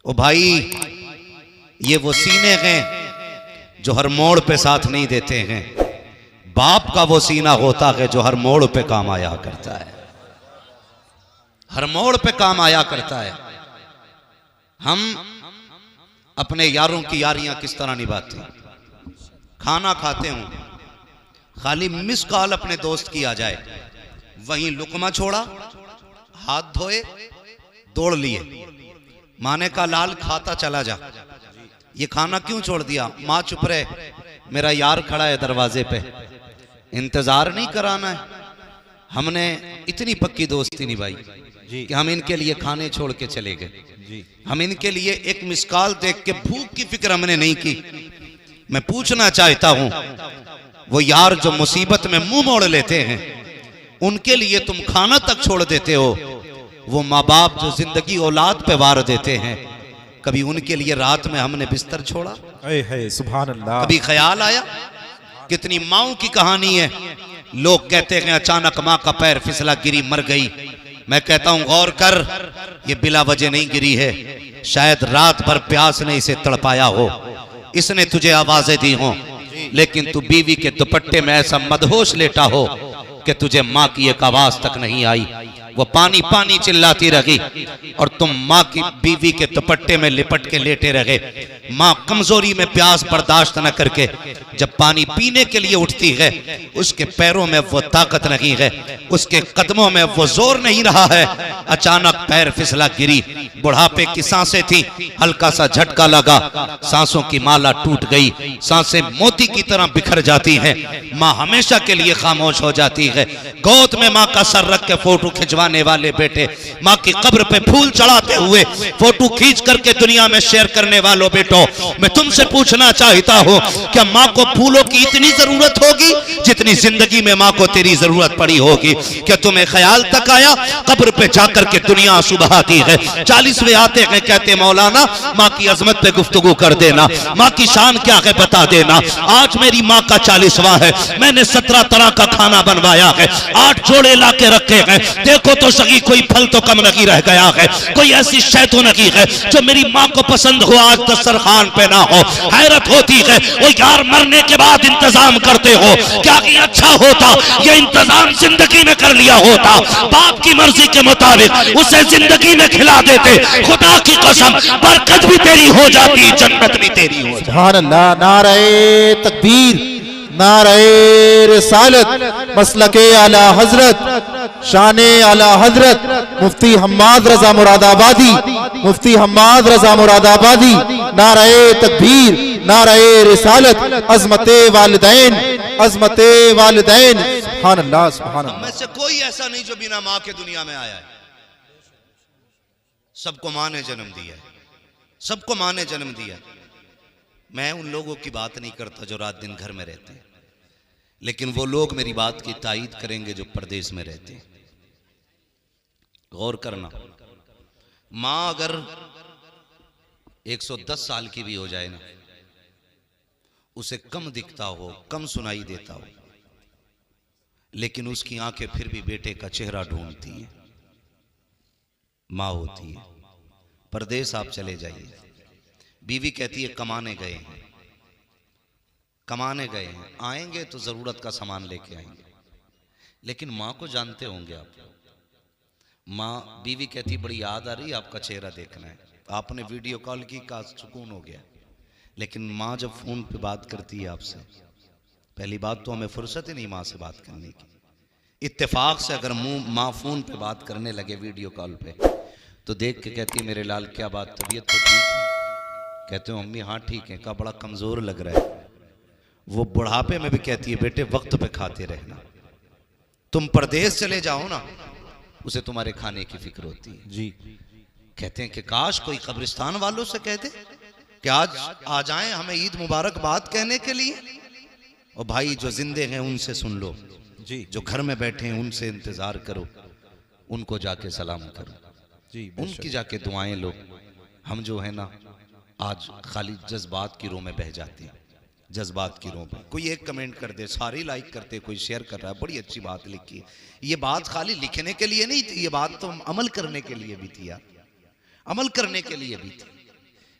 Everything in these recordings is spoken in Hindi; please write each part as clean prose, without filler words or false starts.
ओ भाई, ये वो सीने हैं जो हर मोड़ पे साथ नहीं देते हैं। बाप का वो सीना होता है जो हर मोड़ पे काम आया करता है, हर मोड़ पे काम आया करता है। हम अपने यारों की यारियां किस तरह निभाते हैं। खाना खाते हूं, खाली मिस कॉल अपने दोस्त की आ जाए, वहीं लुकमा छोड़ा, हाथ धोए, दौड़ लिए, माने का लाल खाता चला जा। ये खाना क्यों छोड़ दिया? माँ चुप रहे, मेरा यार खड़ा है दरवाजे पे, इंतजार नहीं कराना है। हमने इतनी पक्की दोस्ती निभाई कि हम इनके लिए खाने छोड़ के चले गए। हम इनके लिए एक मिस कॉल देख के भूख की फिक्र हमने नहीं की। मैं पूछना चाहता हूं, वो यार जो मुसीबत में मुंह मोड़ लेते हैं, उनके लिए तुम खाना तक छोड़ देते हो। वो माँ बाप जो जिंदगी औलाद पे वार देते हैं, कभी उनके लिए रात में हमने बिस्तर छोड़ा? सुभान अल्लाह। कभी ख्याल आया? कितनी माओं की कहानी है। लोग कहते हैं अचानक माँ का पैर फिसला, गिरी, मर गई। मैं कहता हूं गौर कर, ये बिला वजह नहीं गिरी है। शायद रात भर प्यास ने इसे तड़पाया हो, इसने तुझे आवाजें दी हो, लेकिन तू बीवी के दुपट्टे में ऐसा मदहोश लेटा हो कि तुझे माँ की एक आवाज तक नहीं आई। वो पानी पानी चिल्लाती रही और तुम माँ की बीवी के दुपट्टे में लिपट के लेटे रहे। माँ कमजोरी में प्यास बर्दाश्त न करके जब पानी पीने के लिए उठती है, उसके पैरों में वो ताकत नहीं है, उसके कदमों में वो जोर नहीं रहा है। अचानक पैर फिसला, गिरी। बुढ़ापे की सांसें थी, हल्का सा झटका लगा, सांसों की माला टूट गई, सांसें मोती की तरह बिखर जाती हैं। माँ हमेशा के लिए खामोश हो जाती है। गोद में माँ का सर रख के फोटो खिंचवाने वाले बेटे, माँ की कब्र पे फूल चढ़ाते हुए फोटो खींच करके दुनिया में शेयर करने वालों बेटो, मैं तुमसे पूछना चाहता हूँ, क्या माँ को फूलों की इतनी जरूरत होगी जितनी जिंदगी में माँ को तेरी जरूरत पड़ी होगी? क्या तुम्हें ख्याल तक आया कब्र पे जाकर के दुनिया सुबहाती है? 40वें आते हैं, कहते मौलाना माँ की अजमत पे गुफ्तगू कर देना, माँ की शान क्या है बता देना। आज मेरी माँ का 40वां है, मैंने 17 तरह का खाना बनवाया है, 8 जोड़े ला के रखे हैं। देखो तो सही कोई फल तो कम नहीं रह गया है, कोई ऐसी शय तो नहीं है जो मेरी माँ को पसंद हो आज दस्तरखान पे ना हो। हैरत होती है, वो यार मरने के बाद इंतजाम करते हो, क्या ये अच्छा होता ये इंतजाम जिंदगी में कर लिया होता, बाप की मर्जी के मुताबिक उसे जिंदगी में खिला देते, खुदा की कसम बरकत भी तेरी हो जाती, जन्नत भी तेरी हो जाती। सुभान अल्लाह। नारे तकबीर, नारे रिसालत, मसलके आला हजरत, शाने आला हजरत मुफ्ती हम्माद रजा मुरादाबादी, मुफ्ती हम्माद रजा मुरादाबादी। नारे तकबीर, नारे रिसालत, अजमते वालिदैन, अजमते वालिदैन। सुभान अल्लाह, सुभान अल्लाह। में से कोई ऐसा नहीं जो बिना माँ के दुनिया में आया है। सबको माँ ने जन्म दिया है, सबको माँ ने जन्म दिया है। मैं उन लोगों की बात नहीं करता जो रात दिन घर में रहते हैं, लेकिन वो लोग मेरी बात की तायीद करेंगे जो परदेश में रहते हैं। गौर करना, माँ अगर 110 साल की भी हो जाए ना, उसे कम दिखता हो, कम सुनाई देता हो, लेकिन उसकी आंखें फिर भी बेटे का चेहरा ढूंढती हैं। माँ होती है। परदेश आप चले जाइए, बीवी कहती है कमाने गए हैं, कमाने गए हैं, आएंगे तो जरूरत का सामान लेके आएंगे। लेकिन माँ को जानते होंगे आप, माँ, बीवी कहती बड़ी याद आ रही, आपका चेहरा देखना है। आपने वीडियो कॉल की, का सुकून हो गया। लेकिन माँ जब फोन पे बात करती है आपसे, पहली बात तो हमें फुर्सत ही नहीं माँ से बात करने की। इत्तेफाक से अगर माँ फोन पे बात करने लगे वीडियो कॉल पे, तो देख के कहती है मेरे लाल क्या बात, तबीयत तो ठीक है? कहते हो मम्मी हाँ ठीक है। का बड़ा कमजोर लग रहा है। वो बुढ़ापे में भी कहती है बेटे वक्त पे खाते रहना, तुम परदेश चले जाओ ना, उसे तुम्हारे खाने की फिक्र होती है। जी। कहते हैं कि काश कोई कब्रिस्तान वालों से कह दे कि आज आ जाएं हमें ईद मुबारक बात कहने के लिए। और भाई जो जिंदे हैं उनसे सुन लो जी, जो घर में बैठे हैं उनसे इंतजार करो, उनको जाके सलाम करो जी, उनकी जाके दुआएं लो। हम जो है ना आज खाली जज्बात की रो में बह जाते हैं, जज्बात की रो में। कोई एक कमेंट कर दे, सारी लाइक करते, कोई शेयर कर रहा है, बड़ी अच्छी बात लिखी है। ये बात खाली लिखने के लिए नहीं थी, ये बात तो अमल करने के लिए भी थी यार, अमल करने के लिए भी थी।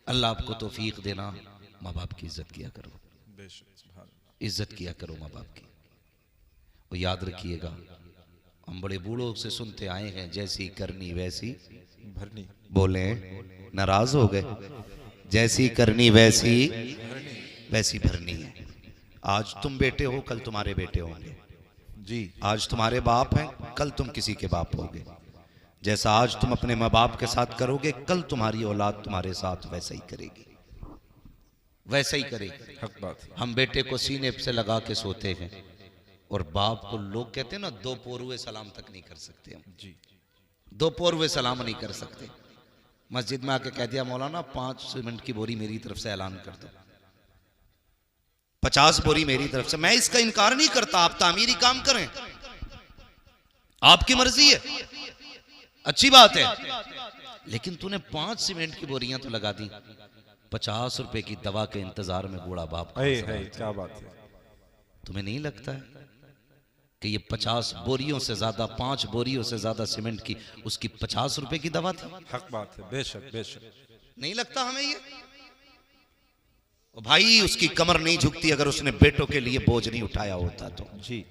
अल्लाह आपको तौफीक देना, माँ बाप की इज्जत किया करो, इज्जत किया करो माँ बाप की। और याद रखिएगा, हम बड़े बूढ़ों से सुनते आए हैं, जैसी करनी वैसी भरनी। बोले नाराज हो गए, जैसी करनी वैसी वैसी भरनी है। आज तुम बेटे हो, कल तुम्हारे बेटे होंगे जी। आज तुम्हारे बाप हैं, कल तुम किसी के बाप होगे। जैसा आज तुम अपने माँ बाप के साथ करोगे, कल तुम्हारी औलाद तुम्हारे साथ वैसा ही करेगी, वैसा ही करेगी। हक बात है। हम बेटे को सीने से लगा के सोते हैं, और बाप को लोग कहते हैं ना, दो पोरुए सलाम तक नहीं कर सकते हम जी। दो पोरुए सलाम नहीं कर सकते। मस्जिद में आके कह दिया मौलाना 5 सीमेंट की बोरी मेरी तरफ से ऐलान कर दो, 50 बोरी मेरी तरफ से। मैं इसका इनकार नहीं करता, आप तामीरी काम करें, आपकी मर्जी है, अच्छी बात है। लेकिन तूने 5 सीमेंट की बोरियां तो लगा दी, 50 रुपए की दवा के इंतजार में बूढ़ा बाप का क्या बात है। तुम्हें नहीं लगता है कि ये 50 बोरियों से ज्यादा, 5 बोरियों से ज्यादा सीमेंट की उसकी 50 रुपए की दवा थी? हक बात है, बेशक बेशक। नहीं लगता हमें ये? भाई उसकी कमर नहीं झुकती अगर उसने बेटों के लिए बोझ नहीं उठाया होता तो। जी।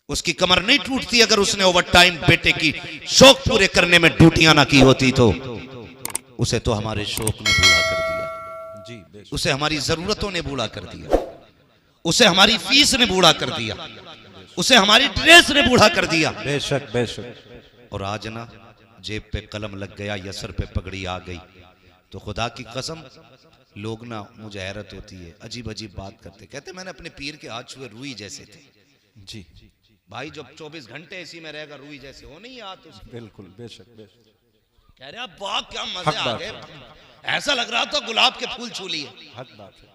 उसकी कमर नहीं टूटती अगर उसने ओवर टाइम बेटे की शौक पूरे करने में ड्यूटियां ना की होती तो। उसे तो हमारे शौक ने बूढ़ा कर दिया जी, बेशक। उसे हमारी जरूरतों ने बूढ़ा कर दिया, उसे हमारी फीस ने बूढ़ा कर दिया, उसे हमारी ड्रेस ने बूढ़ा कर दिया। बेशक बेशक। और आज ना जेब पे कलम लग गया या सर पे पगड़ी आ गई तो खुदा की कसम लोग ना, मुझे हैरत होती है, अजीब अजीब बात करते, कहते मैंने अपने पीर के हाथ छुए रुई जैसे थे। जी भाई जब 24 घंटे इसी में रहेगा रुई जैसे हो नहीं हाथ उसके। बिल्कुल बेशक बेशक। कह रहे अब वाह क्या मजे आ गए, ऐसा लग रहा था गुलाब के फूल छू लिए। हक बात है।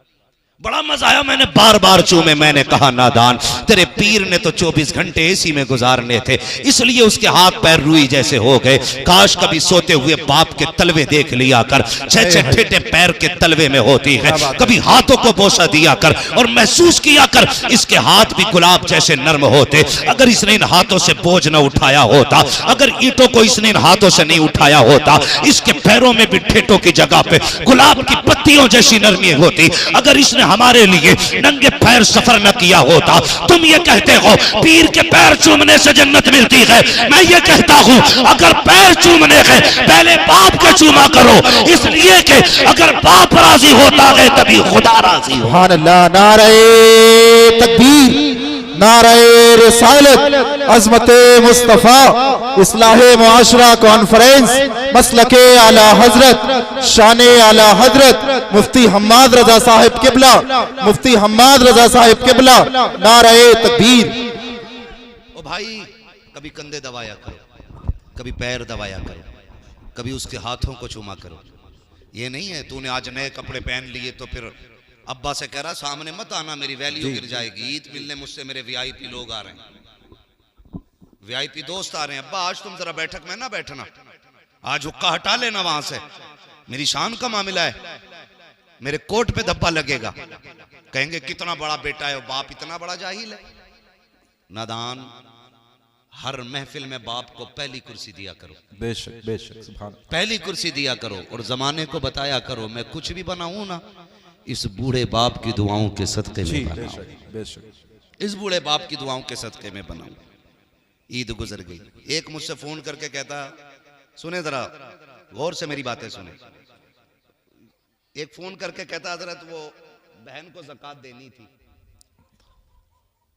बड़ा मजा आया, मैंने बार बार चूमे। मैंने कहा नादान, तेरे पीर ने तो 24 घंटे एसी में गुजारने थे, इसलिए उसके हाथ पैर रुई जैसे हो गए। काश कभी सोते हुए बाप के तलवे देख लिया कर, 6-6 ठेठे पैर के तलवे में होती है। कभी हाथों को बोसा दिया कर और महसूस किया कर इसके हाथ भी गुलाब जैसे नर्म होते। अगर इसने इन हाथों से बोझ न उठाया होता, अगर ईंटों को इसने इन हाथों से नहीं उठाया होता, इसके पैरों में भी ठेठों की जगह पे गुलाब की पत्तियों जैसी नरमी होती। अगर इसने हमारे लिए नंगे पैर सफर न किया होता। तुम ये कहते हो पीर के पैर चूमने से जन्नत मिलती है, मैं ये कहता हूं अगर पैर चूमने के पहले बाप के चूमा करो, इसलिए कि अगर बाप राजी होता है तभी खुदा राजी हो। सुभान अल्लाह। नारे तकबीर, नारे रिसालत, अज़मत मुस्तफ़ा, इस्लाहे मुआशरा कॉन्फ्रेंस, मसलके आला हजरत, शाने आला हजरत मुफ्ती हम्माद रजा साहिब किबला, मुफ्ती हम्माद रजा साहिब किबला, नारे तकबीर। ओ भाई कभी कंधे दबाया करो, कभी पैर दबाया करो, कभी उसके हाथों को चूमा करो। ये नहीं है तूने आज नए कपड़े पहन लिए तो फिर अब्बा से कह रहा सामने मत आना, मेरी वैल्यू गिर जाएगी। ईद मिलने मुझसे मेरे वीआईपी लोग आ रहे हैं, वीआईपी दोस्त आ रहे हैं, अब्बा आज तुम जरा बैठक में ना बैठना, आज हुक्का हटा लेना वहां से, मेरी शान का मामला है, मेरे कोट पे धब्बा लगेगा। कहेंगे कितना बड़ा बेटा है, बाप इतना बड़ा जाहिल है। नादान, हर महफिल में बाप को पहली कुर्सी दिया करो। बेशक बेशक। सुभान। पहली कुर्सी दिया करो और जमाने को बताया करो मैं कुछ भी बनाऊं ना, इस बूढ़े बाप की दुआओं के सदके में बनाऊं, बेशक बेशक। इस बूढ़े बाप की दुआओं के सदके में बनाऊं। ईद गुजर गई, एक मुझसे फोन करके कहता, सुने जरा गौर से मेरी बातें सुने, एक फोन करके कहता हजरत वो बहन को ज़कात देनी थी,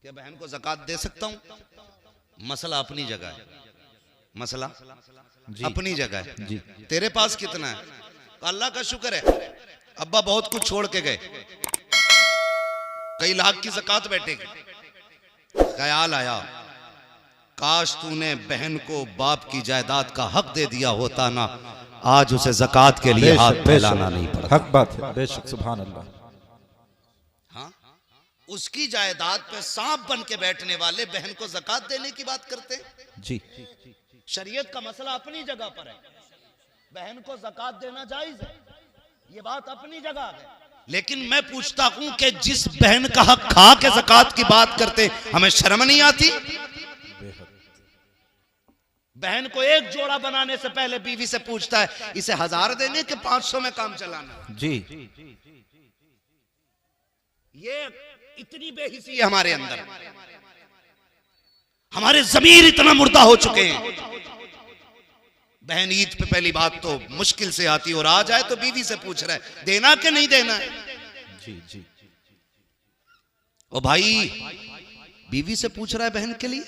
क्या बहन को ज़कात दे सकता हूं? मसला अपनी जगह है, मसला अपनी जगह है जी। तेरे पास कितना है? अल्लाह का शुक्र है अब्बा बहुत कुछ छोड़ के गए, कई लाख की ज़कात बैठेगी। ख्याल आया काश तूने बहन को बाप की जायदाद का हक दे दिया होता ना, आज उसे ज़कात के लिए हाथ फैलाना नहीं पड़ता। हक बात है। बेशक। सुभान अल्लाह। हाँ, उसकी जायदाद पे सांप बन के बैठने वाले बहन को ज़कात देने की बात करते हैं जी। शरीयत का मसला अपनी जगह पर है, बहन को ज़कात देना जायज है, ये बात अपनी जगह है। लेकिन मैं पूछता हूं कि जिस बहन का हक खा के ज़कात की बात करते हमें शर्म नहीं आती? बहन को एक जोड़ा बनाने से पहले बीवी से पूछता है इसे 1000 देने कि 500 में काम चलाना। जी, ये इतनी बेहिसी है हमारे अंदर, हमारे ज़मीर इतना मुर्दा हो चुके हैं। बहन ईद पे पहली बात तो मुश्किल से आती और आ जाए तो बीवी से पूछ रहा है देना कि नहीं देना है। जी, जी। ओ भाई, बीवी से पूछ रहा है बहन के लिए,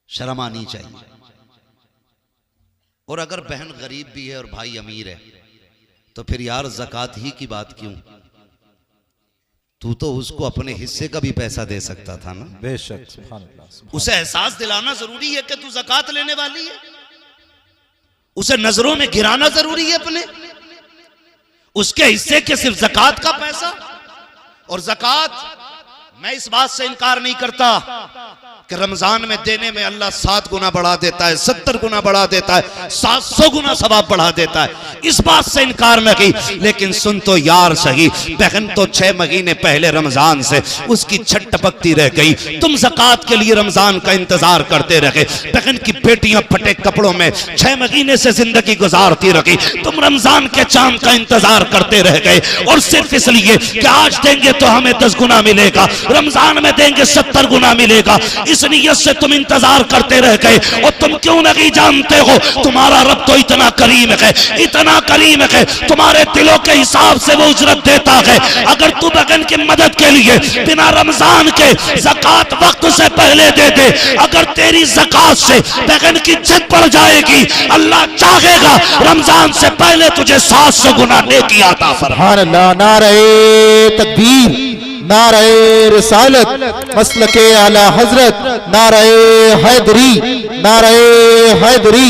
शर्म आनी चाहिए। और अगर बहन गरीब भी है और भाई अमीर है तो फिर यार ज़कात ही की बात क्यों? तू तो उसको अपने हिस्से का भी पैसा दे सकता था ना। बेशक, सुभान अल्लाह। उसे एहसास दिलाना जरूरी है कि तू ज़कात लेने वाली है, उसे नजरों में गिराना जरूरी है अपने, उसके हिस्से के सिर्फ ज़कात का पैसा। और ज़कात, मैं इस बात से इनकार नहीं करता कि रमजान में देने में अल्लाह 7 गुना बढ़ा देता है, 70 गुना बढ़ा देता है, 700 गुना सवाब बढ़ा देता है, इस बात से इनकार न की। लेकिन सुन तो यार सही, बहन तो 6 महीने पहले रमजान से उसकी छट टपकती रह गई, तुम ज़कात के लिए रमजान का इंतजार करते रहे। बहन की बेटियां फटे कपड़ों में 6 महीने से जिंदगी गुजारती रही, तुम रमजान के चांद का इंतजार करते रह गए। और सिर्फ इसलिए कि आज देंगे तो हमें 10 गुना मिलेगा, रमजान में देंगे 70 गुना मिलेगा, इस नियत से तुम इंतजार करते रह गए। और तुम क्यों नहीं जानते हो तुम्हारा रब तो इतना करीम है, इतना करीम है, तुम्हारे दिलों के हिसाब से वो उजरत देता है। अगर तू बहन की मदद के लिए बिना रमजान के ज़कात वक्त से पहले दे दे, अगर तेरी ज़कात से बहन की इज्जत बढ़ जाएगी, अल्लाह चाहेगा रमजान से पहले तुझे 700 गुना नेकी अता फरमाए। सुभान अल्लाह। नारे तकबीर, नारे रिसालत, मसलके आला हजरत, नारे हैदरी, नारे हैदरी।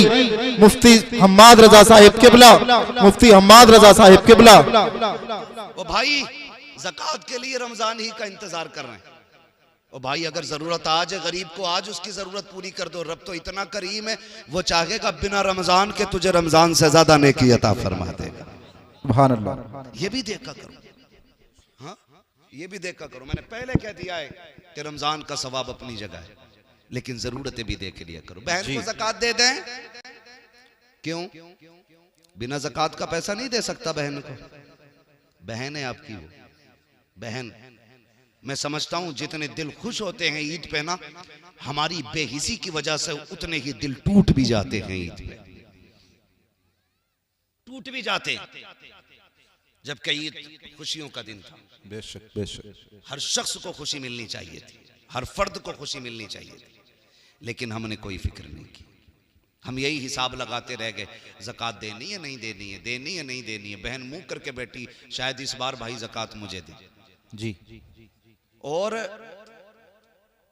मुफ्ती हम्माद रजा साहिब किबला, मुफ्ती हम्माद रजा साहिब किबला। ओ भाई, ज़कात के लिए रमजान ही का इंतजार कर रहे हैं। ओ भाई, अगर जरूरत आज है गरीब को, आज उसकी जरूरत पूरी कर दो। रब तो इतना करीम है, वो चाहेगा बिना रमजान के तुझे रमजान से ज्यादा नेकी अता फरमा देगा। सुभान अल्लाह। ये भी देखा करो, हाँ, ये भी देखा करो। मैंने पहले कह दिया है कि रमजान का सवाब अपनी जगह है, लेकिन जरूरतें भी देख लिया करो। बहन को ज़कात दे दें, क्यों? बिना ज़कात का पैसा नहीं दे सकता बहन को, बहन है आपकी वो बहन। मैं समझता हूं जितने दिल खुश होते हैं ईद पे ना, हमारी बेहिसी की वजह से उतने ही दिल टूट भी जाते हैं ईद पे, टूट भी जाते, जबकि ईद खुशियों का दिन था। बेशक, बेशक। हर शख्स को खुशी मिलनी चाहिए थी, हर फर्द को खुशी मिलनी चाहिए थी, लेकिन हमने कोई फिक्र नहीं की। हम यही हिसाब लगाते रह गए, ज़कात देनी है नहीं देनी है, देनी है नहीं देनी है। बहन मुंह करके बैठी, शायद इस बार भाई ज़कात मुझे दे। जी। और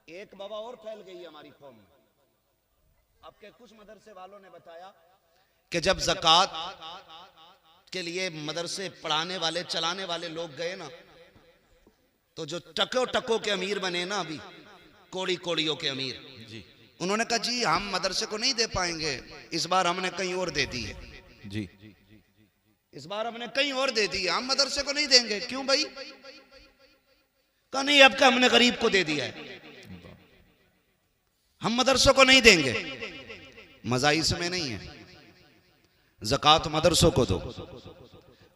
एक बाबा और फैल गई है हमारी कौम में। आपके कुछ मदरसे वालों ने बताया कि जब ज़कात के लिए मदरसे पढ़ाने वाले चलाने वाले लोग गए ना, तो जो टको टको के अमीर बने ना, अभी कोड़ी कोड़ियों के अमीर जी, उन्होंने कहा जी हम मदरसे को नहीं दे पाएंगे, इस बार हमने कहीं और दे दी है। जी, इस बार हमने कहीं और दे दी है, हम मदरसे को नहीं देंगे। क्यों भाई? कहा नहीं, अब का हमने गरीब को दे दिया है, हम मदरसों को नहीं देंगे। मजा इसमें नहीं है, ज़कात मदरसों को दो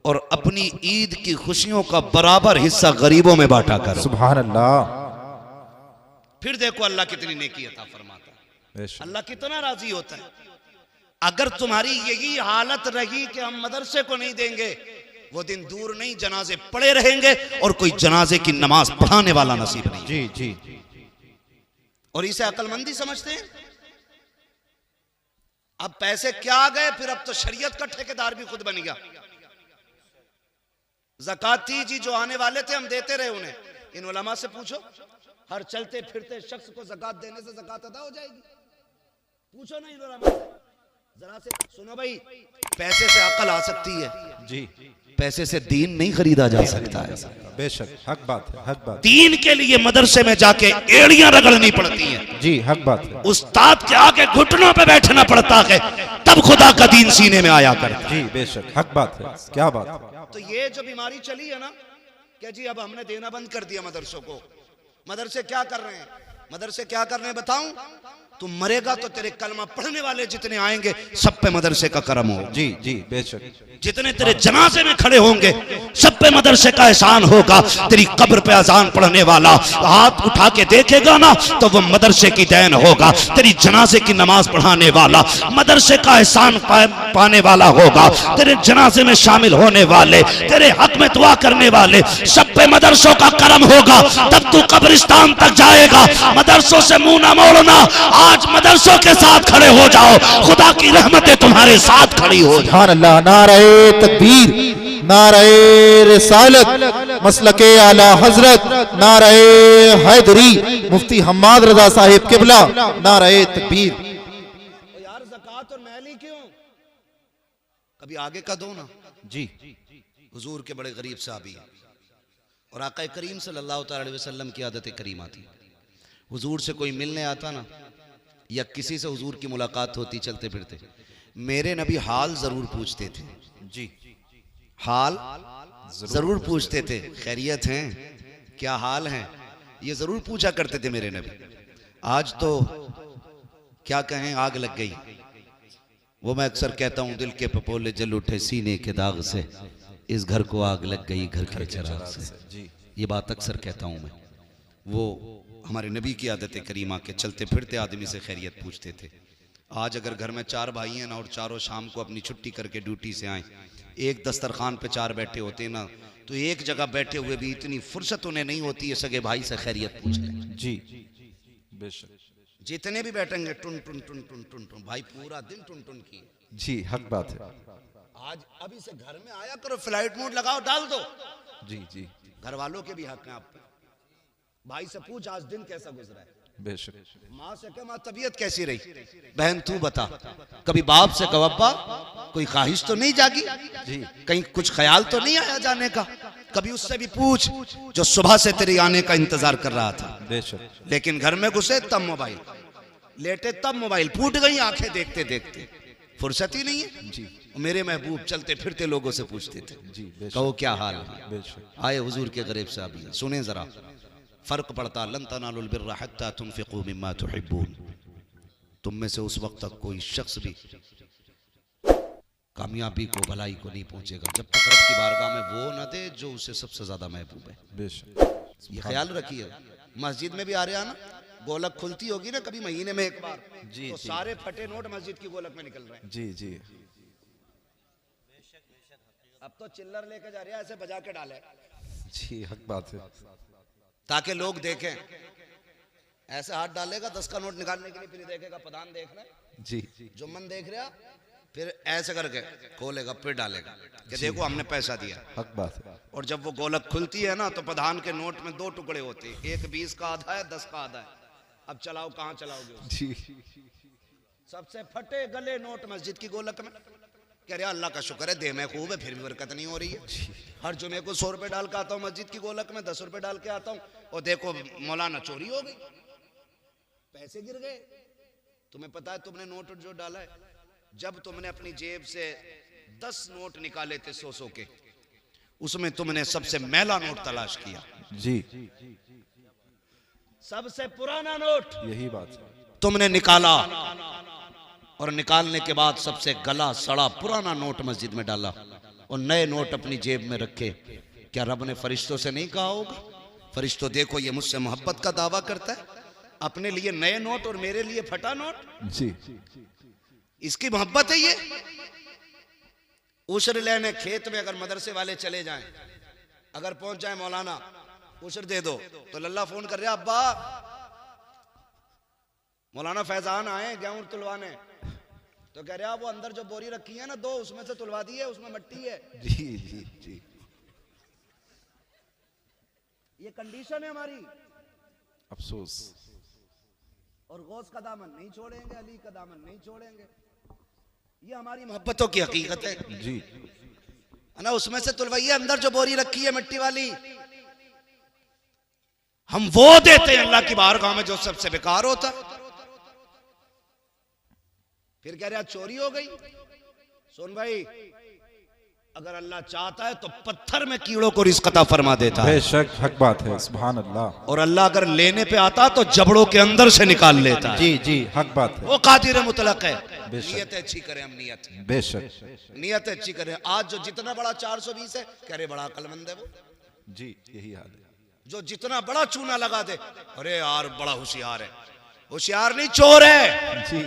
और अपनी ईद की खुशियों का बराबर हिस्सा गरीबों में बांटा करो। सुभान अल्लाह। फिर देखो अल्लाह कितनी नेकी अता फरमाता है, अल्लाह कितना राजी होता है। अगर तुम्हारी यही हालत रही कि हम मदरसे को नहीं देंगे, वो दिन दूर नहीं, जनाजे पड़े रहेंगे और कोई जनाजे की नमाज पढ़ाने वाला नसीब नहीं। जी, जी। और इसे अक्लमंदी समझते हैं। अब पैसे क्या आ गए, फिर अब तो शरीयत का ठेकेदार भी खुद बन गया। ज़काती जी जो आने वाले थे हम देते रहे उन्हें। इन उलमा से पूछो, हर चलते फिरते शख्स को ज़कात देने से ज़कात अदा हो जाएगी? पूछो ना इन उलमा से, जरा से सुनो भाई, पैसे से अकल आ सकती है जी, पैसे से दीन नहीं खरीदा जा सकता है। बेशक, हक बात है, हक बात। दीन के लिए मदरसे में जाके एड़ियां रगड़नी पड़ती हैं। जी, हक बात है। उस्ताद के आगे घुटनों पे बैठना पड़ता है, तब खुदा का दीन सीने में आया करता है। जी, बेशक, हक बात है। क्या बात है। तो ये जो बीमारी चली है ना कि जी अब हमने देना बंद कर दिया मदरसों को। मदरसे क्या कर रहे हैं, मदरसे क्या कर रहे हैं बताऊं? तुम मरेगा तो तेरे कलमा पढ़ने वाले जितने आएंगे सब पे मदरसे का करम हो। जी जी बेशक। जितने तेरे जनाजे में खड़े होंगे सब पे मदरसे का एहसान होगा। तेरी कब्र पे अजान पढ़ने वाला हाथ उठा के देखेगा ना तो वो मदरसे की देन होगा। तेरी जनाजे की नमाज पढ़ाने वाला मदरसे का एहसान पाने वाला होगा। तेरे जनाजे में शामिल होने वाले, तेरे हक में दुआ करने वाले सब पे मदरसों का करम होगा। तब तू कब्रिस्तान तक जाएगा। मदरसों से मुंह ना मोड़ना। आज मदरसों के साथ खड़े हो जाओ, खुदा की रहमतें तुम्हारे साथ खड़ी हो जाए। सुभान अल्लाह। नारे तकबीर, नारे रिसालत, मसलके आला हजरत, नारे हैदरी, मुफ्ती हम्माद रजा साहिब किबला, नारे तकबीर। यार ज़कात और महली क्यों? कभी आगे का दो ना। जी हुजूर के बड़े गरीब साहबी और आका करीम सल्लल्लाहु अलैहि वसल्लम की आदत करीमा थी। हुजूर से कोई मिलने आता ना या किसी से हुजूर की मुलाकात होती चलते फिरते, मेरे नबी हाल जरूर पूछते थे। जी हाल जरूर पूछते थे। खैरियत हैं, क्या हाल है, ये जरूर पूछा करते थे मेरे नबी। आज तो क्या कहें, आग लग गई। वो मैं अक्सर कहता हूँ, दिल के पपोले जल उठे सीने के दाग से, इस घर को आग लग गई घर के चिराग से। ये बात अक्सर कहता हूँ मैं। वो हमारे नबी की आदत करीमा के चलते फिरते आदमी से खैरियत पूछते थे। आज अगर घर में 4 भाई हैं ना और चारों शाम को अपनी छुट्टी करके ड्यूटी से आए, एक दस्तरखान पे 4 बैठे होते ना, तो एक जगह बैठे हुए भी इतनी फुर्सत उन्हें नहीं होती है सगे भाई से खैरियत पूछ लें। जी बेशक। जितने भी बैठेंगे टुन टुन टुन टुन टुन टुन, भाई पूरा दिन टुन टुन की। जी हक बात है। आज अभी से घर में आया करो, फ्लाइट मोड लगाओ, डाल दो। जी जी घर वालों के भी हक हैं आप पे। भाई से पूछ आज दिन कैसा गुजरा है। बेशक। माँ से कह माँ तबीयत कैसी रही, बहन तू बता। कभी बाप से कहो अब्बा कोई ख्वाहिश तो नहीं जागी, जी कहीं कुछ ख्याल तो नहीं आया जाने का। कभी उससे भी पूछ जो सुबह से तेरे आने का इंतजार कर रहा था। बेशक। लेकिन घर में घुसे तब मोबाइल, लेटे तब मोबाइल, फूट गई आंखें देखते देखते, फुर्सत ही नहीं है। जी मेरे महबूब चलते फिरते लोगों से पूछते थे, जी कहो क्या हाल है। बेशक। आए हुजूर के गरीब साहब, सुने जरा फर्क पड़ता। लन तनालुल बिर्रा हत्ता तुनफिकू मिम्मा तुहिब्बून। तुम में से उस वक्त तक कोई शख्स भी कामयाबी को, भलाई को नहीं पहुंचेगा जब तक रब की बारगाह में वो न दे जो उसे सबसे ज्यादा महबूब है। बेशक। ये ख्याल रखिए। मस्जिद में भी आ रहे हैं ना, गोलक खुलती होगी ना कभी महीने में एक बार, जी, तो जी। सारे फटे नोट मस्जिद की गोलक में निकल रहे हैं। जी जी अब तो चिल्लर लेके जा रहे हैं, ऐसे बजा के डाले जी हक बात है। ताकि लोग देखें। ऐसे हाथ डालेगा 10 का नोट निकालने के लिए, फिर देखेगा प्रधान देख रहे, जी जुम्मन देख रहा, फिर ऐसे करके खोलेगा फिर डालेगा कि देखो हमने पैसा दिया। हक बात है। और जब वो गोलक खुलती है ना तो प्रधान के नोट में 2 टुकड़े होते हैं, एक 20 का आधा है, 10 का आधा है। अब चलाओ, कहाँ चलाओगे उसको? जी सबसे फटे गले नोट मस्जिद की गोलक में। कह रहे अल्लाह का शुक्र है दे में खूब है, फिर भी बरकत नहीं हो रही है। हर जुमे को 100 रुपए डाल के आता हूँ मस्जिद की गोलक में, 10 रुपए डाल के आता हूँ, और देखो मौलाना चोरी हो गई, पैसे गिर गए। तुम्हें पता है तुमने नोट जो डाला है, जब तुमने अपनी जेब से 10 नोट निकाले थे 100 के, उसमें तुमने सबसे मैला नोट तलाश किया। जी सबसे पुराना नोट यही बात है। तुमने निकाला, और निकालने के बाद सबसे गला सड़ा पुराना नोट मस्जिद में डाला, और नए नोट अपनी जेब में रखे। क्या रब ने फरिश्तों से नहीं कहा होगा, फरिश्तों देखो ये मुझसे मोहब्बत का दावा करता है, अपने लिए नए नोट और मेरे लिए फटा नोट, जी इसकी मोहब्बत है ये। उशर लेने खेत में अगर मदरसे वाले चले जाएं, अगर पहुंच जाए मौलाना उशर दे दो, तो लल्ला फोन कर रहा अब्बा मौलाना फैजान आए गेहूं तुलवाने, तो कह रहा वो अंदर जो बोरी रखी है ना 2, उसमें से तुलवा दी है, उसमें मिट्टी है। जी जी जी ये कंडीशन है हमारी। अफसोस। और गौस का दामन नहीं छोड़ेंगे, अली का दामन नहीं छोड़ेंगे। ये हमारी मोहब्बतों की हकीकत है जी है ना। उसमें से तुलवाइए, अंदर जो बोरी रखी है मिट्टी वाली, हम वो देते हैं अल्लाह की बारगाह में जो सबसे बेकार होता। फिर कह रहा चोरी हो गई। सोन भाई अगर अल्लाह चाहता है तो पत्थर में कीड़ों को रिज़्क़ अता फरमा देता है। बेशक हक बात है, सुभान अल्लाह। और अल्लाह अगर लेने पे आता तो जबड़ों के अंदर से निकाल लेता है। जी जी हक बात है। वो कादिर मुतलक है। बेशक। नियत अच्छी करें हम, नियत बेशक नियत अच्छी करें। आज जो जितना बड़ा 420 है, कह रहे बड़ा अक्लमंद है वो। जी यही हाल है। जो जितना बड़ा चूना लगा दे, अरे यार बड़ा होशियार है। होशियार नहीं, चोर है। जी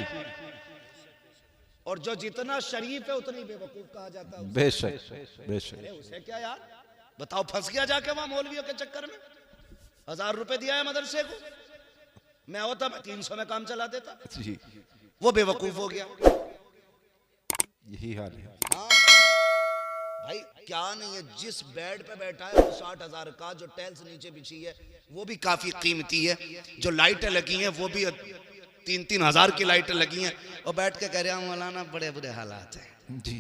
और जो जितना शरीफ है उतनी बेवकूफ कहा जाता है। बेशक बेशक। अरे उसे क्या यार, बताओ फंस गया जाके वहां मौलवियों के चक्कर में। 1000 रुपए दिया है मदरसे को, मैं होता मैं 300 में काम चला देता। जी वो बेवकूफ हो गया। यही हाल है। हाँ भाई, क्या नहीं है, जिस बेड पे बैठा है वो 60,000 का, जो टाइल्स नीचे बिछी है वो भी काफी कीमती है, जो लाइटें लगी हैं वो भी 3-3 हजार की लाइटें लगी हैं, और बैठ के कह रहे हैं मौलाना बड़े बुरे हालात हैं जी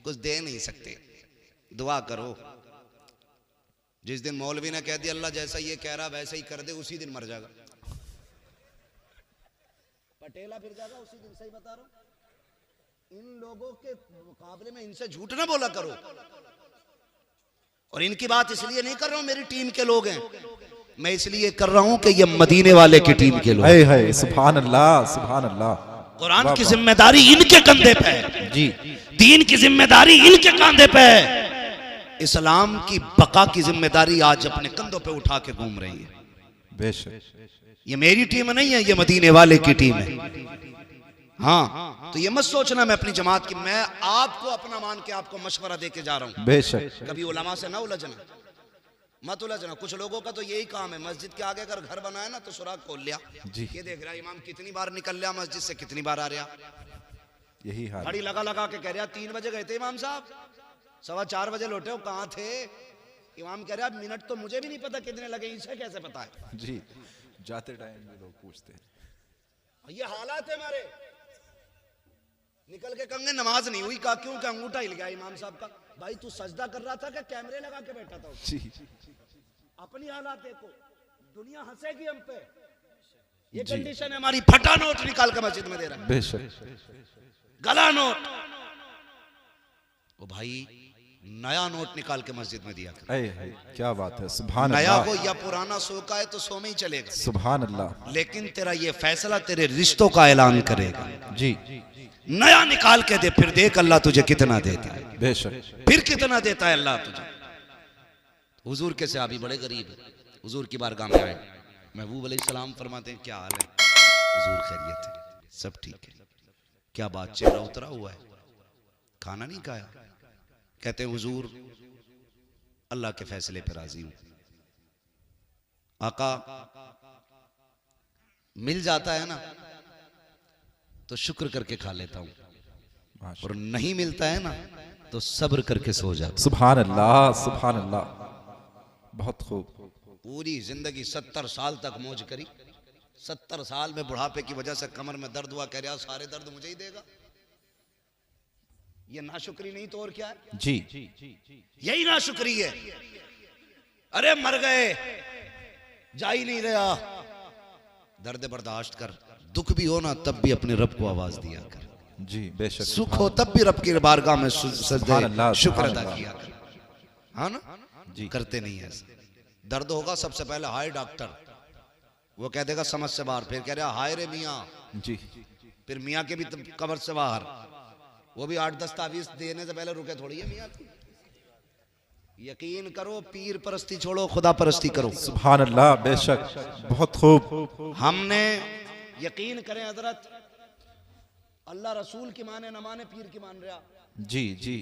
कुछ दे नहीं सकते, दुआ करो। जिस दिन मौलवी ने कह दिया अल्लाह जैसा ये कह रहा वैसा ही कर दे, उसी दिन मर जाएगा, पटेला फिर जाएगा उसी दिन। सही बता रहा हूं, इन लोगों के मुकाबले में इनसे झूठ ना बोला करो। और इनकी बात इसलिए नहीं कर रहा हूं मेरी टीम के लोग हैं, मैं इसलिए कर रहा हूं कि ये मदीने वाले की टीम के लोग। है सुभान अल्लाह सुभान अल्लाह। कुरान की जिम्मेदारी इनके कंधे पे है जी, दीन की जिम्मेदारी इनके कंधे पे है, इस्लाम की बका की जिम्मेदारी आज अपने कंधों पे उठा के घूम रही है। बेशक ये मेरी टीम नहीं है, ये मदीने वाले की टीम है। हाँ, तो ये मत सोचना मैं अपनी जमात की, मैं आपको अपना मान के आपको मशवरा दे के जा रहा हूँ। बेशक कभी उलमा से ना उलझना, मत उलझना। कुछ लोगों का तो यही काम है, मस्जिद के आगे अगर घर बनाया ना तो सुराग खोल लिया जी। ये देख रहा इमाम कितनी बार निकल लिया मस्जिद से, कितनी बार आ रहा, यही हाल। घड़ी लगा लगा के कह रहा 3 बजे गए थे इमाम साहब, 4:15 बजे लौटे हो, कहाँ थे? इमाम कह रहा मिनट तो मुझे भी नहीं पता कितने लगे, इसे कैसे पता है? जी, जाते टाइम में लोग पूछते हैं। ये हालात है हमारे। निकल के कहेंगे नमाज नहीं हुई, कहा क्यों? क्या अंगूठा हिल गया इमाम साहब का। भाई तू सजदा कर रहा था कि कैमरे लगा के बैठा था? जी अपनी हालात देखो, दुनिया हंसेगी हम पे। ये जी। कंडीशन है हमारी। फटा नोट निकाल के मस्जिद में दे रहा है, बेशक। गला नोट। ओ भाई नया नोट निकाल के मस्जिद में दिया कर। क्या बात है, सुभान नया अल्लाह। हो या पुराना, सो का है तो सो में ही चलेगा, सुभान अल्लाह। लेकिन तेरा ये फैसला तेरे रिश्तों का ऐलान करेगा। जी नया निकाल के दे, फिर देख अल्लाह तुझे कितना देता है, बेशक। फिर कितना देता है अल्लाह तुझे। हुजूर के सहाबी बड़े गरीब है, हुजूर की बारगाह में आए, महबूब अलैहिस्सलाम फरमाते हैं क्या हाल है? हुजूर खैरियत है, सब ठीक है। क्या बात, चेहरा उतरा हुआ है, खाना नहीं खाया? कहते हैं हुजूर अल्लाह के फैसले पर राजी हूं, आका मिल जाता है ना तो शुक्र करके खा लेता हूं, और नहीं मिलता है ना तो सब्र करके सो जाता। सुभान अल्लाह सुभान अल्लाह। बहुत खूब। पूरी जिंदगी 70 साल तक मौज करी, 70 साल में बुढ़ापे की वजह से कमर में दर्द हुआ, कह रहा सारे दर्द मुझे ही देगा। ये नाशुक्री नहीं तो और क्या है? जी यही नाशुक्री है। अरे मर गए, जा ही नहीं रहा, दर्द बर्दाश्त कर, दुख भी हो ना तब भी अपने रब को आवाज दिया कर, जी बेशक। सुख हो तब भी रब की बारगाह में सुभान अल्लाह, शुक्र सुभान अदा अल्लाह। किया कर। हाँ ना जी। करते नहीं है ऐसा। दर्द होगा सबसे पहले हाय डॉक्टर, वो कह देगा समझ से बाहर, फिर कह रहा हाय रे मियाँ, जी फिर मियाँ के भी कब्र से बाहर, वो भी 8-10 तावीज देने से पहले रुके थोड़ी है मियाँ। यकीन करो, पीर परस्ती छोड़ो, खुदा परस्ती करो। सुभान अल्लाह, बेशक। बहुत खूब। हमने यकीन करें हजरत, अल्लाह रसूल की माने न माने, पीर की मान रहा। जी जी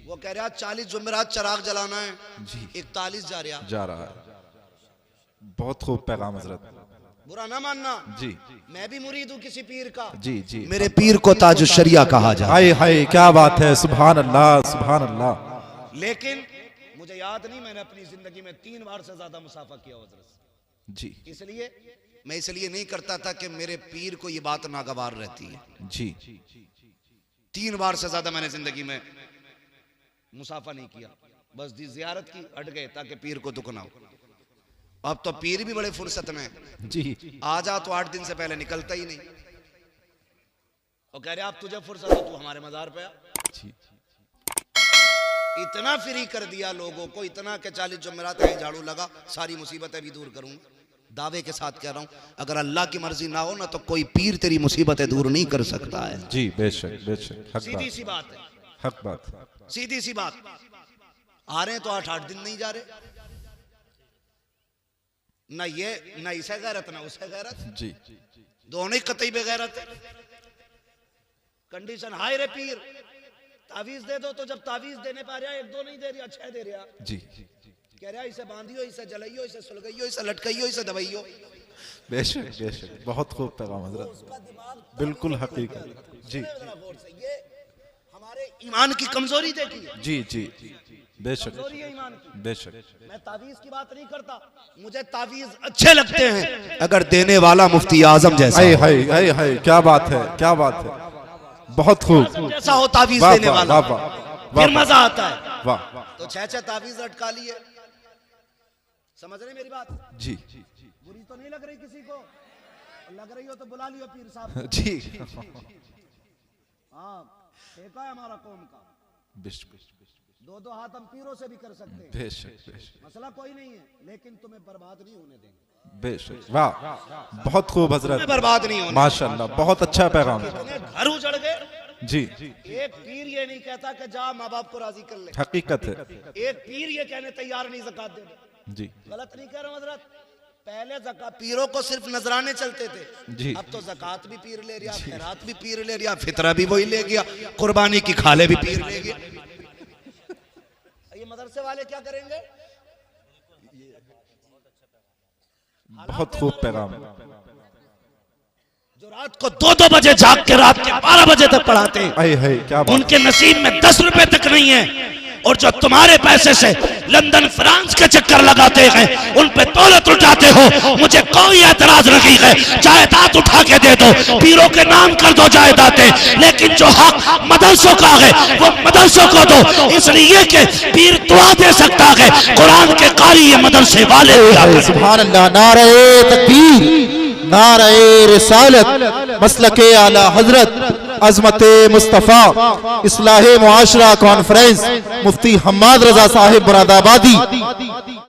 वो कह रहा 40 जुमेरात चराग जलाना है, जी 41 जा रहा है। बहुत खूब पैगाम हजरत। बुरा ना मानना, जी मैं भी मुरीद हूँ किसी पीर का। जी जी। मेरे पीर को ताजुश शरिया कहा जाए। हाय हाय क्या बात है, सुभान अल्लाह सुभान अल्लाह। लेकिन मुझे याद नहीं, मैंने अपनी जिंदगी में 3 बार से ज्यादा मुसाफा किया हजरत से। जी इसलिए मैं इसलिए नहीं करता था कि मेरे पीर को ये बात नागवार रहती है। जी 3 बार से ज्यादा मैंने जिंदगी में मुसाफा नहीं किया, बस जियारत की, हट गए ताकि पीर को दुख ना हो। अब तो पीर भी बड़े फुर्सत में, जी आ जा तो 8 दिन से पहले निकलता ही नहीं, और कह रहे आप तुझे फुर्सत हो, तू हमारे मजार पे आ। जी इतना फ्री कर दिया लोगों को, इतना के 40 जुमेरात है झाड़ू लगा, सारी मुसीबतें भी दूर करूंगा। दावे के साथ कह रहा हूं, अगर अल्लाह की मर्जी ना हो ना तो कोई पीर तेरी मुसीबतें दूर नहीं कर सकता है। जी बेशक बेशक, सीधी सी बात है, हक बात, सीधी सी बात। आ रहे हैं तो 8-8 दिन नहीं जा रहे, ना ये ना इसे गैरत ना उसे गैरत, जी दोनों ही कतई बेगैरत है। कंडीशन हाय रे पीर, तावीज दे दो, तो जब तावीज देने पा रहा 1-2 नहीं दे रहा, 6 दे रहा, जी कह रहा इसे बांधियो, इसे जलाइयो, इसे सुलगाइयो, इसे लटकाइयो, इसे दबाइयो। बेशक बेशक, बहुत खूब पैगाम हजरत, बिल्कुल हकीकत। जी ये हमारे ईमान की कमजोरी देखी, जी जी बेशक कमजोरी है ईमान की। बेशक। मैं तावीज की बात नहीं करता, मुझे तावीज अच्छे लगते हैं अगर देने वाला मुफ्ती आजम जैसा हाय हाय हाय हाय, क्या बात है, क्या बात है, बहुत खूब, जैसा हो तावीज वाह देने वाह वाला, वाह वाह, फिर मजा आता है। वाह, तो 6 तावीज अटका लिए, समझ रहे मेरी बात? जी बुरी तो नहीं लग रही किसी को? लग रही हो तो बुला लियो पीर साहब। जी हाँ, ठेका है हमारा कौम का, बेशक 2-2 हाथ हम पीरों से भी कर सकते हैं, बेशक बेशक मसला कोई नहीं है, लेकिन तुम्हें बर्बाद नहीं होने देंगे, बेशक। वाह, बहुत खूब तुम्हें हजरत, बर्बाद नहीं होने। माशाल्लाह, बहुत अच्छा पैगाम। कितने घर उजड़ गए। जी एक पीर ये नहीं कहता कि जा माँ बाप को राजी कर ले, हकीकत है। एक पीर ये कहने तैयार नहीं ज़कात दे दे। जी गलत नहीं कह रहा हूं हजरत, पहले ज़कात पीरों को सिर्फ नजराने चलते थे, जी अब तो ज़कात भी पीर ले रहा, खैरात भी पीर ले रहा, फितरा भी वही ले गया, कुर्बानी की खाले भी पीर ले गया। ये मदरसे वाले क्या करेंगे? बहुत खूब पैगाम। जो रात को 2-2 बजे जाग के रात के 12 बजे तक पढ़ाते हैं, हाय हाय, क्या बात, उनके नसीब में 10 रुपए तक नहीं है, और जो तुम्हारे पैसे से लंदन फ्रांस के चक्कर लगाते हैं उन पे दौलत उठाते हो, मुझे कोई एतराज नहीं है, जायदाद उठा के दे दो, पीरों के नाम कर दो जायदादें, लेकिन जो हक मदरसों का है वो मदरसों को दो, इसलिए कि पीर दुआ दे सकता है, कुरान के कारी ये मदरसे वाले हुआ करते। सुभान अल्लाह, नारे तकबीर, नारे रिसालत, मसलके आला हजरत, अजमते मुस्तफ़ा, इस्लाहे मुआशरा कॉन्फ्रेंस, मुफ्ती हम्माद रजा साहिब मुरादाबादी।